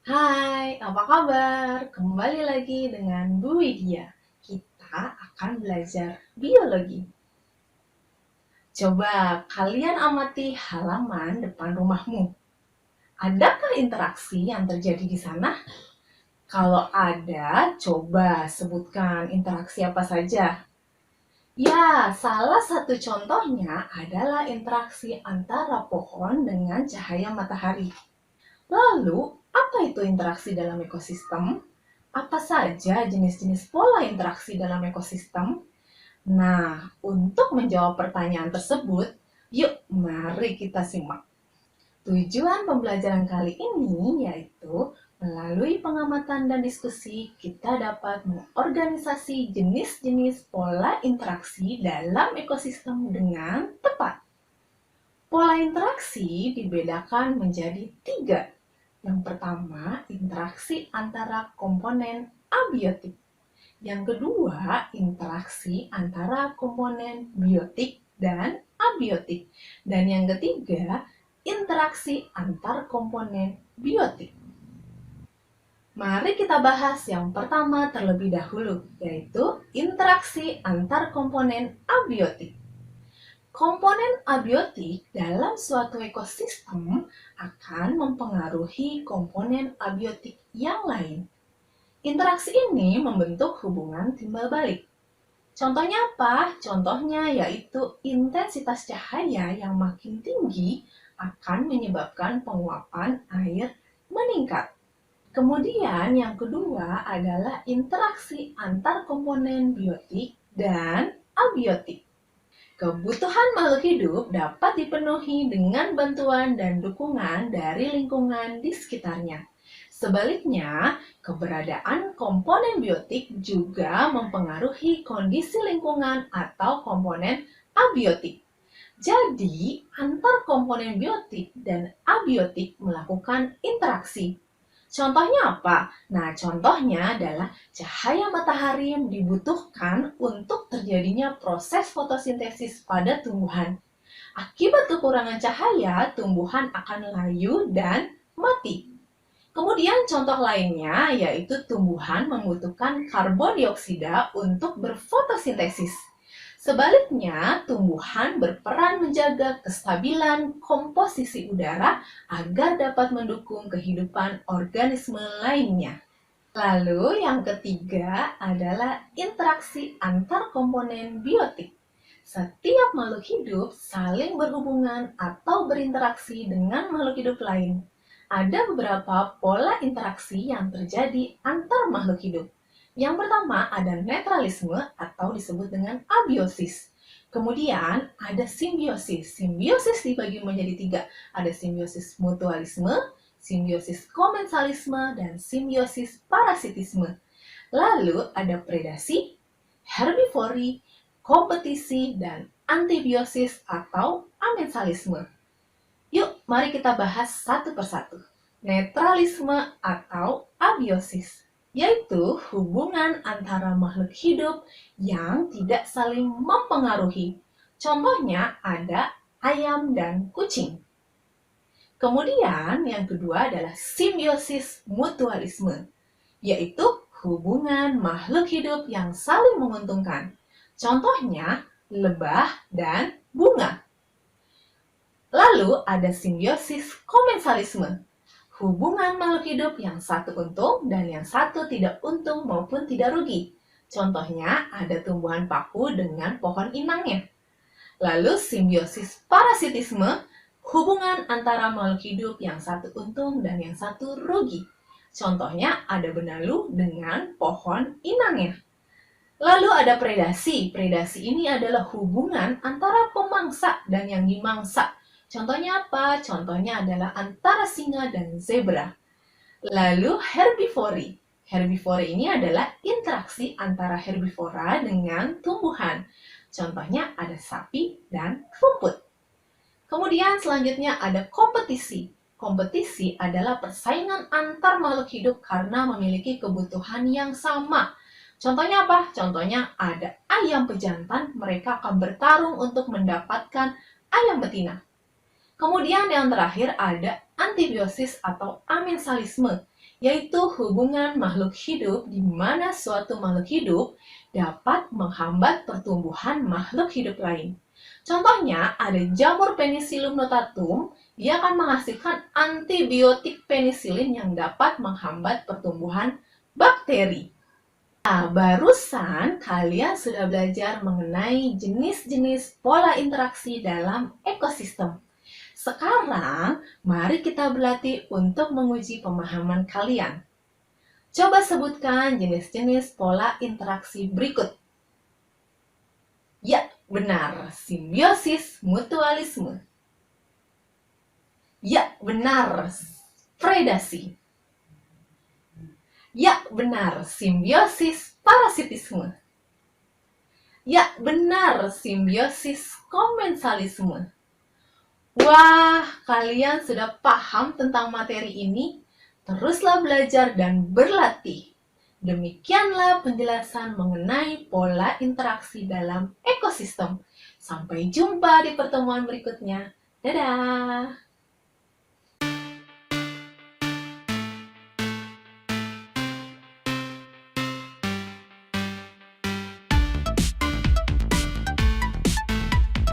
Hai, apa kabar? Kembali lagi dengan Bu Widya. Kita akan belajar biologi. Coba kalian amati halaman depan rumahmu. Adakah interaksi yang terjadi di sana? Kalau ada, coba sebutkan interaksi apa saja. Ya, salah satu contohnya adalah interaksi antara pohon dengan cahaya matahari. Lalu, apa itu interaksi dalam ekosistem? Apa saja jenis-jenis pola interaksi dalam ekosistem? Nah, untuk menjawab pertanyaan tersebut, yuk mari kita simak. Tujuan pembelajaran kali ini yaitu melalui pengamatan dan diskusi kita dapat mengorganisasi jenis-jenis pola interaksi dalam ekosistem dengan tepat. Pola interaksi dibedakan menjadi tiga. Yang pertama, interaksi antara komponen abiotik. Yang kedua, interaksi antara komponen biotik dan abiotik. Dan yang ketiga, interaksi antar komponen biotik. Mari kita bahas yang pertama terlebih dahulu, yaitu interaksi antar komponen abiotik. Komponen abiotik dalam suatu ekosistem akan mempengaruhi komponen abiotik yang lain. Interaksi ini membentuk hubungan timbal balik. Contohnya apa? Contohnya yaitu intensitas cahaya yang makin tinggi akan menyebabkan penguapan air meningkat. Kemudian yang kedua adalah interaksi antar komponen biotik dan abiotik. Kebutuhan makhluk hidup dapat dipenuhi dengan bantuan dan dukungan dari lingkungan di sekitarnya. Sebaliknya, keberadaan komponen biotik juga mempengaruhi kondisi lingkungan atau komponen abiotik. Jadi, antar komponen biotik dan abiotik melakukan interaksi. Contohnya apa? Nah, contohnya adalah cahaya matahari dibutuhkan untuk terjadinya proses fotosintesis pada tumbuhan. Akibat kekurangan cahaya, tumbuhan akan layu dan mati. Kemudian contoh lainnya yaitu tumbuhan membutuhkan karbon dioksida untuk berfotosintesis. Sebaliknya, tumbuhan berperan menjaga kestabilan komposisi udara agar dapat mendukung kehidupan organisme lainnya. Lalu yang ketiga adalah interaksi antar komponen biotik. Setiap makhluk hidup saling berhubungan atau berinteraksi dengan makhluk hidup lain. Ada beberapa pola interaksi yang terjadi antar makhluk hidup. Yang pertama ada netralisme atau disebut dengan abiosis. Kemudian ada simbiosis. Simbiosis dibagi menjadi tiga. Ada simbiosis mutualisme, simbiosis komensalisme, dan simbiosis parasitisme. Lalu ada predasi, herbivori, kompetisi, dan antibiosis atau amensalisme. Yuk, mari kita bahas satu persatu. Netralisme atau abiosis, yaitu hubungan antara makhluk hidup yang tidak saling mempengaruhi. Contohnya ada ayam dan kucing. Kemudian yang kedua adalah simbiosis mutualisme, yaitu hubungan makhluk hidup yang saling menguntungkan. Contohnya lebah dan bunga. Lalu ada simbiosis komensalisme, hubungan makhluk hidup yang satu untung dan yang satu tidak untung maupun tidak rugi. Contohnya ada tumbuhan paku dengan pohon inangnya. Lalu simbiosis parasitisme, hubungan antara makhluk hidup yang satu untung dan yang satu rugi. Contohnya ada benalu dengan pohon inangnya. Lalu ada predasi. Predasi ini adalah hubungan antara pemangsa dan yang dimangsa. Contohnya apa? Contohnya adalah antara singa dan zebra. Lalu herbivori. Herbivori ini adalah interaksi antara herbivora dengan tumbuhan. Contohnya ada sapi dan rumput. Kemudian selanjutnya ada kompetisi. Kompetisi adalah persaingan antar makhluk hidup karena memiliki kebutuhan yang sama. Contohnya apa? Contohnya ada ayam pejantan, mereka akan bertarung untuk mendapatkan ayam betina. Kemudian yang terakhir ada antibiosis atau amensalisme, yaitu hubungan makhluk hidup di mana suatu makhluk hidup dapat menghambat pertumbuhan makhluk hidup lain. Contohnya, ada jamur Penicillium notatum, dia akan menghasilkan antibiotik penisilin yang dapat menghambat pertumbuhan bakteri. Nah, barusan kalian sudah belajar mengenai jenis-jenis pola interaksi dalam ekosistem. Sekarang, mari kita berlatih untuk menguji pemahaman kalian. Coba sebutkan jenis-jenis pola interaksi berikut. Ya, benar, simbiosis mutualisme. Ya, benar, predasi. Ya, benar, simbiosis parasitisme. Ya, benar, simbiosis komensalisme. Wah, kalian sudah paham tentang materi ini? Teruslah belajar dan berlatih. Demikianlah penjelasan mengenai pola interaksi dalam ekosistem. Sampai jumpa di pertemuan berikutnya. Dadah!